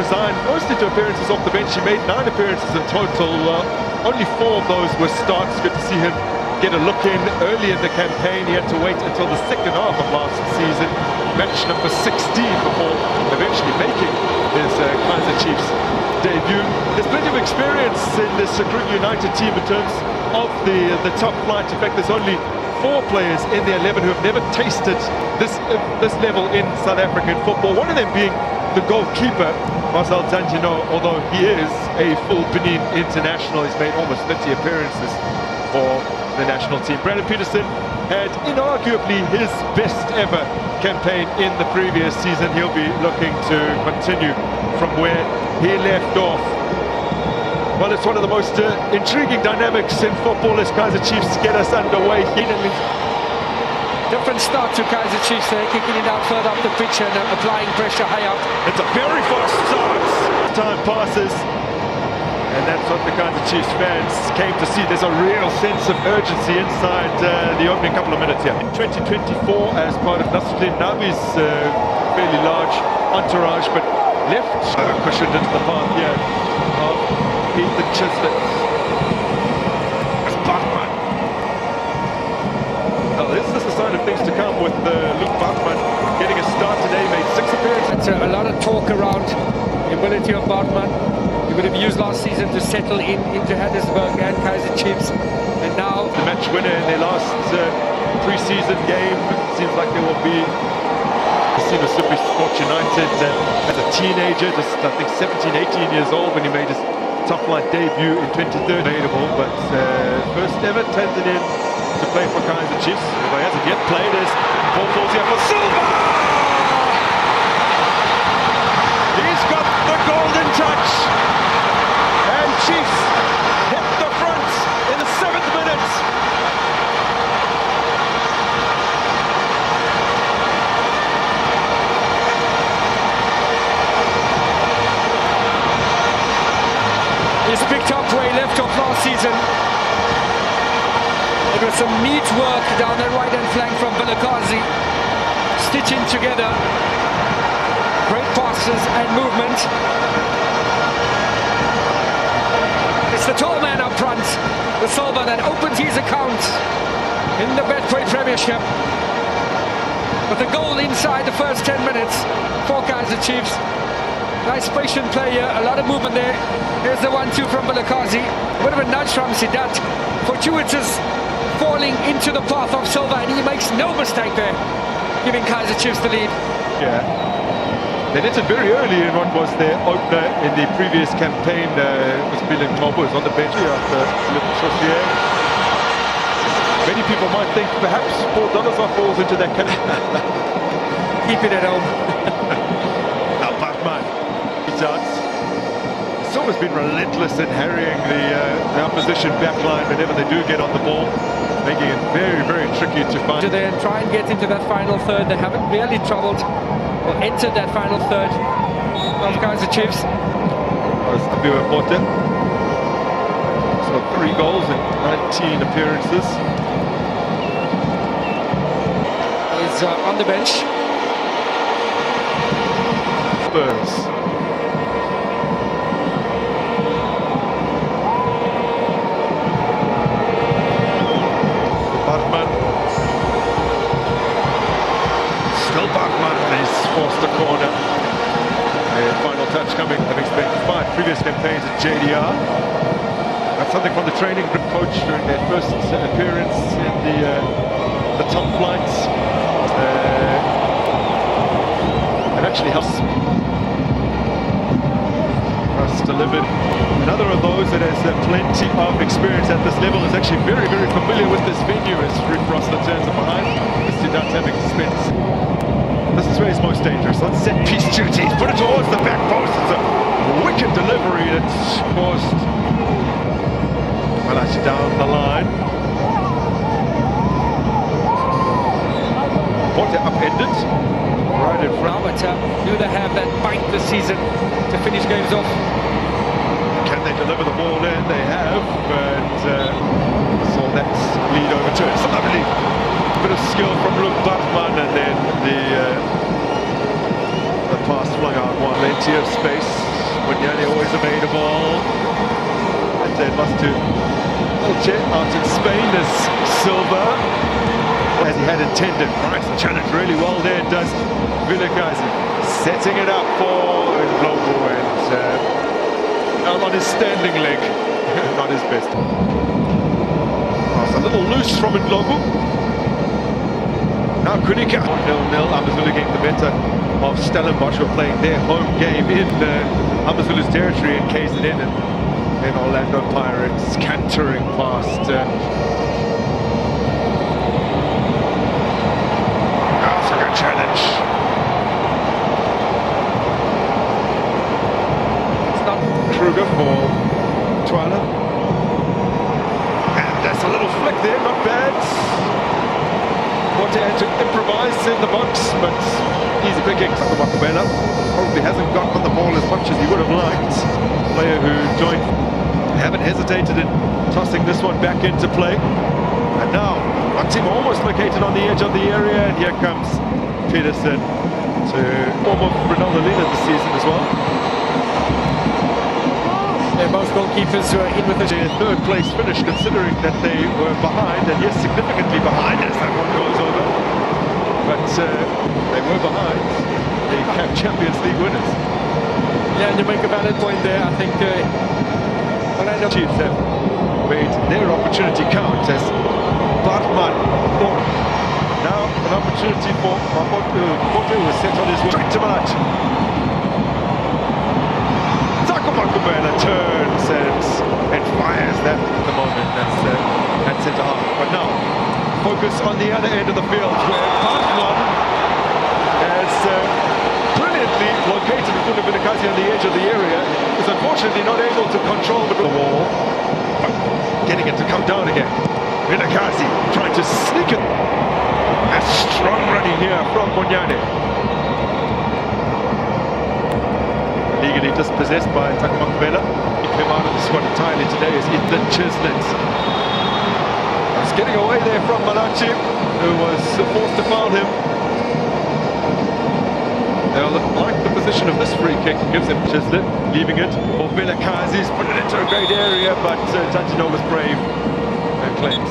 resigned mostly to appearances off the bench. He made 9 appearances in total. Only 4 of those were starts. Good to see him get a look in early in the campaign. He had to wait until the second half of last season, match number 16, before eventually making his KAIZER Chiefs debut. There's plenty of experience in this KRUGER United team in terms of the top flight. In fact, there's only 4 players in the 11 who have never tasted this level in South African football. One of them being the goalkeeper, Marcel Tangino, although he is a full Benin international. He's made almost 30 appearances for the national team. Brandon Peterson had inarguably his best ever campaign in the previous season. He'll be looking to continue from where he left off. Well, it's one of the most intriguing dynamics in football as KAIZER Chiefs get us underway. Different start to KAIZER Chiefs there, kicking it out further up the pitch and applying pressure high up. It's a very fast start. Time passes, and that's what the KAIZER Chiefs fans came to see. There's a real sense of urgency inside the opening couple of minutes here. In 2024, as part of Nasruddin Nabi's fairly large entourage, but left cushioned into the path here of Ethan Chislett. Bachman. Now this is a sign of things to come with Luke Bachman getting a start today. Made 6 appearances. It's a lot of talk around the ability of Bachman. He would have used last season to settle into Johannesburg and KAIZER Chiefs, and now the match winner in their last pre-season game. Seems like they will be seen as Super Sport United as a teenager, just I think 17, 18 years old when he made his top flight debut in 2013. Available, but first ever Tanzanian to play for KAIZER Chiefs. Although he hasn't yet played, as ball falls here for Silva. He's got the golden touch, and Chiefs hit the front in the 7th minute. he's picked up where he left off last season. It was some neat work down the right-hand flank from Vilakazi, stitching together great passes and movement. It's the tall man up front, the Silva, that opens his account in the BETWAY Premiership with a goal inside the first 10 minutes for KAIZER Chiefs. Nice patient play here, a lot of movement there. Here's the 1-2 from Vilakazi. A bit of a nudge from Sidat. Fortuitous falling into the path of Silva, and he makes no mistake there, giving KAIZER Chiefs the lead. Yeah. They did it very early in what was their opener in the previous campaign. Was Billy Mmobo was on the bench after Chaussier. Many people might think perhaps Paul Donazov falls into that category. Keep it at home. Now Bachman, he does. Silva's been relentless in harrying the opposition backline whenever they do get on the ball, making it very, very tricky to find. To then try and get into that final third. They haven't really troubled or entered that final third of KAIZER Chiefs. Abiwa Pote. So 3 goals in 19 appearances. He's on the bench. Burns. Bachman. Still Bachman. He's forced the corner. And final touch coming, having spent 5 previous campaigns at JDR. That's something from the training group coach during their first appearance in the top flights. It actually helps us delivered. Another of those that has plenty of experience at this level, is actually very, very familiar with this venue, as Ruth Rossler turns it behind. Mr. Dutt's having spent. This is where he's most dangerous. On set piece duty, he's put it towards the back post. It's a wicked delivery that's caused Malachi down the line. Pote upended. Right in front. But do they have that bite this season to finish games off? Can they deliver the ball in? They have, but saw that lead over to it. It's a lovely bit of skill from Luke Bachman, and then the pass flung out one length plenty of space. Munyane always available. And then lost to Elche out in Spain as Silva, as he had intended. Right, the challenge really well there, does KAIZER. Setting it up for Ndlovu, and out on his standing leg. Not his best. Oh, it's a little loose from Ndlovu. Now Kunika. 0-0, AmaZulu getting the better of Stellenbosch, were playing their home game in AmaZulu's territory in KZN, and then Orlando Pirates cantering past. That's a good challenge. It's not KRUGER for Twyla. And that's a little flick there, not bad. What had to improvise in the box, but easy picking. Makubela probably hasn't got on the ball as much as he would have liked. Player who joined, haven't hesitated in tossing this one back into play. And now, our team almost located on the edge of the area, and here comes Peterson to form of Ronaldo leader this season as well. They're both goalkeepers who are in with Their third place finish, considering that they were behind, and yes, significantly behind as that one goes over. But they were behind the CAF Champions League winners. Yeah, and you make a valid point there. I think Orlando Chiefs have made their opportunity count as Bartman. Now an opportunity for Mapote, who was set on his way straight to Malachi. Makubela turns and fires that at the moment. That's at centre half. But now, focus on the other end of the field where Bartman has brilliantly located KAIZER on the edge of the area. Is unfortunately not able to control the wall. Getting it to come down again. KAIZER trying to sneak it. A strong running here from Munyane. Legally dispossessed by Makubela. He came out of the squad entirely today as Ethan Chislett. He's getting away there from Malachi, who was forced to foul him. They'll like the position of this free kick, gives him Chislett, leaving it for KAIZER. He's put it into a great area, but Tantino was brave and claims.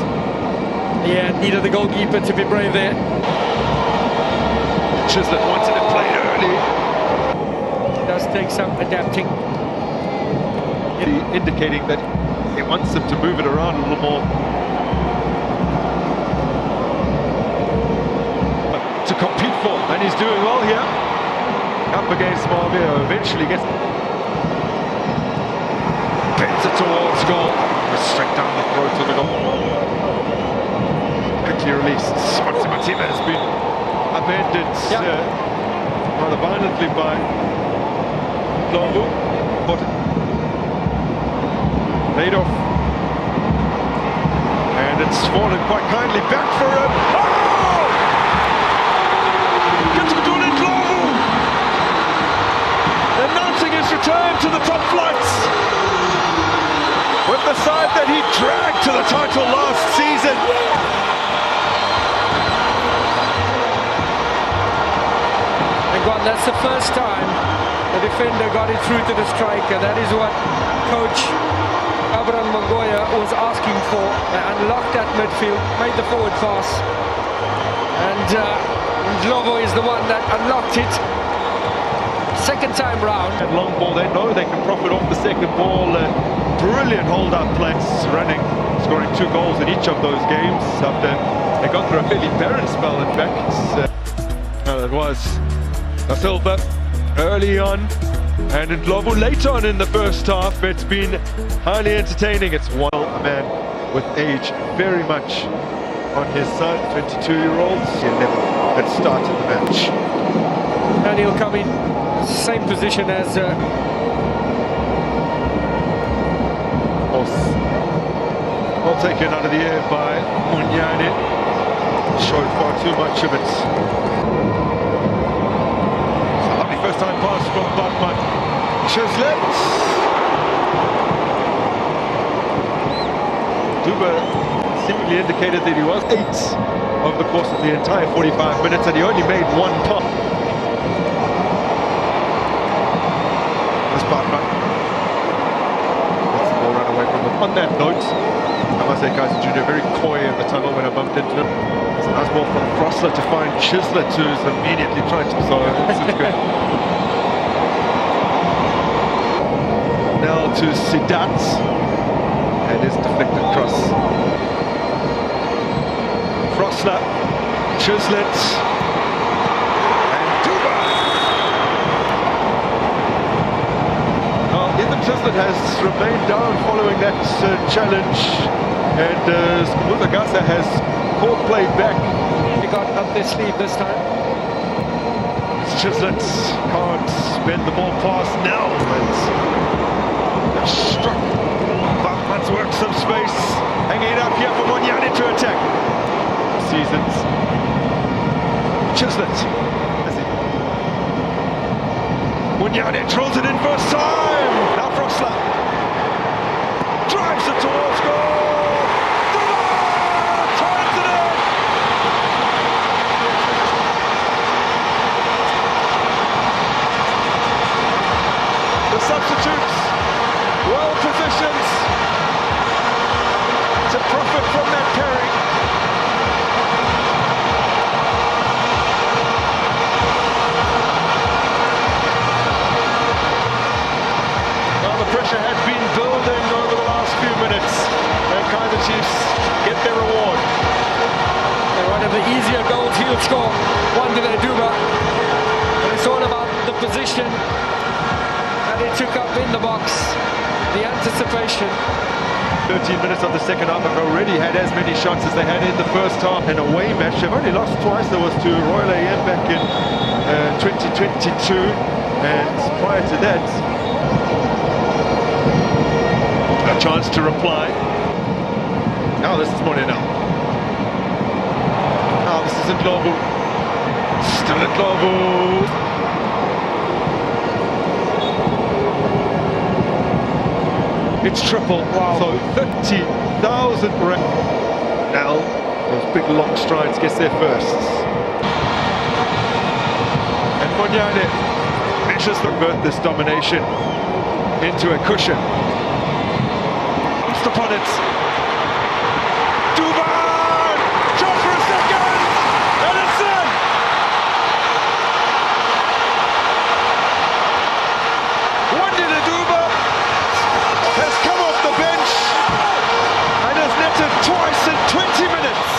Yeah, needed the goalkeeper to be brave there. Chislett wanted it played early. Does take some adapting. Indicating that he wants him to move it around a little more. To compete for, and he's doing well here. Up against Marvio, eventually gets... Bends it towards goal. Straight down the throat of the goal. Quickly released. Matima has been upended rather violently by Ndlovu, but laid off, and it's fallen quite kindly back for him. Oh! Gets it to Ndlovu, announcing his return to the top flights with the side that he dragged to the title last season. And God, that's the first time the defender got it through to the striker. That is what coach Abraham Magoya was asking for. They unlocked that midfield, made the forward pass, and Ndlovu is the one that unlocked it. Second time round. And long ball, they know they can profit off the second ball. Brilliant hold-up plays, running, scoring 2 goals in each of those games after they got through a fairly barren spell. In fact, it was Da Silva early on, and Ndlovu late on in the first half. It's been highly entertaining. It's a man with age very much on his side, 22-year-olds. 11 had started the match. And he'll come in same position as well taken out of the air by Munyane. Showed far too much of it. First time pass from Bartman. Chislett. Duba seemingly indicated that he was 8 over the course of the entire 45 minutes, and he only made 1 pass. Bartman. Let's the ball run away from him. On that note, I must say KAIZER Jr. very coy in the tunnel when I bumped into him. It's a nice ball from Frosler to find Chislett, who's immediately trying to... So this is good. Now to Sidat. And his deflected cross. Frosler, Chislett, and Duba. Now, Ethan Chislett has remained down following that challenge, and Mutagasa has caught play back. He got up their sleeve this time. Chislett can't bend the ball past now. It's struck. Bachman's worked some space. Hanging it up here for Monyane to attack. Seasons. Chislett. Monyane drills it in first time. Now Frosler drives it towards goal. Ties it in. The substitutes well positioned to profit from that carry. Pressure had been building over the last few minutes, and KAIZER Chiefs get their reward. They're one of the easier goals he'll score, one to their Duba. And it's all about the position that he took up in the box, the anticipation. 13 minutes of the second half have already had as many shots as they had in the first half. An away match, they've only lost twice. There was to Royal AM back in 2022, and prior to that, a chance to reply. Now this is Morena. Now this is Ndlovu. Still Ndlovu. It's triple. Wow. So 30,000 rand. Now those big long strides gets there first. And Monyane measures to convert this domination into a cushion. Upon it, Duba, shot for a second, and it's in. Wandile Duba has come off the bench and has netted twice in 20 minutes.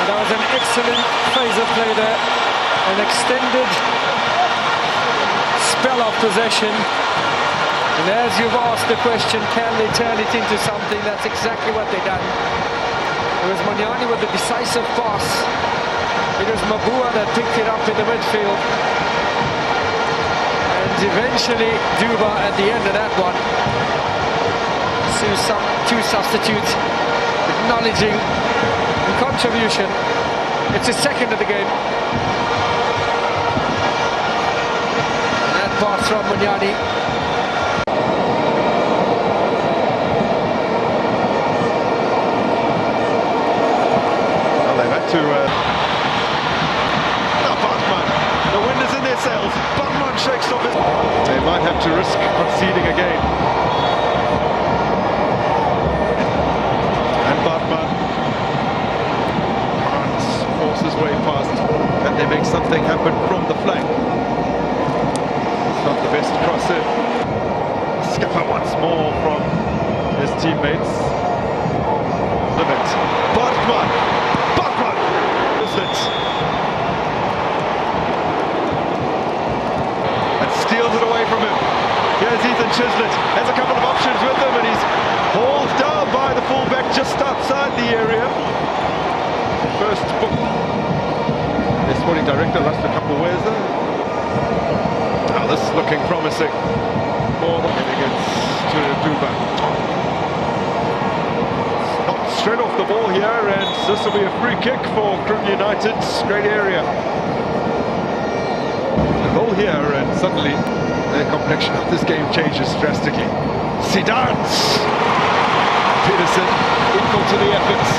And that was an excellent phase of play there, an extended spell of possession, and as you've asked the question, can they turn it into something? That's exactly what they've done. It was Monyane with the decisive pass. It was Mabua that picked it up in the midfield, and eventually Duba at the end of that one. Two substitutes acknowledging the contribution. It's his second of the game. Pass from Monyane. Well, they've had to... Now Bartman. The wind is in their sails. Bartman shakes off it. They might have to risk conceding again. And Bartman can't force his way past. Can they make something happen from the flank? Not the best cross in. Skipper once more from his teammates. Limit. Bartman! Bartman! Is it? And steals it away from him. Here's Ethan Chislett. Has a couple of options with him, and he's hauled down by the fullback just outside the area. First book. The sporting director lost a couple of ways there. Now this is looking promising for the against to Duba. Knocked straight off the ball here, and this will be a free kick for KRUGER United. Great area. A goal here, and suddenly the complexion of this game changes drastically. Sidat! Peterson equal to the efforts.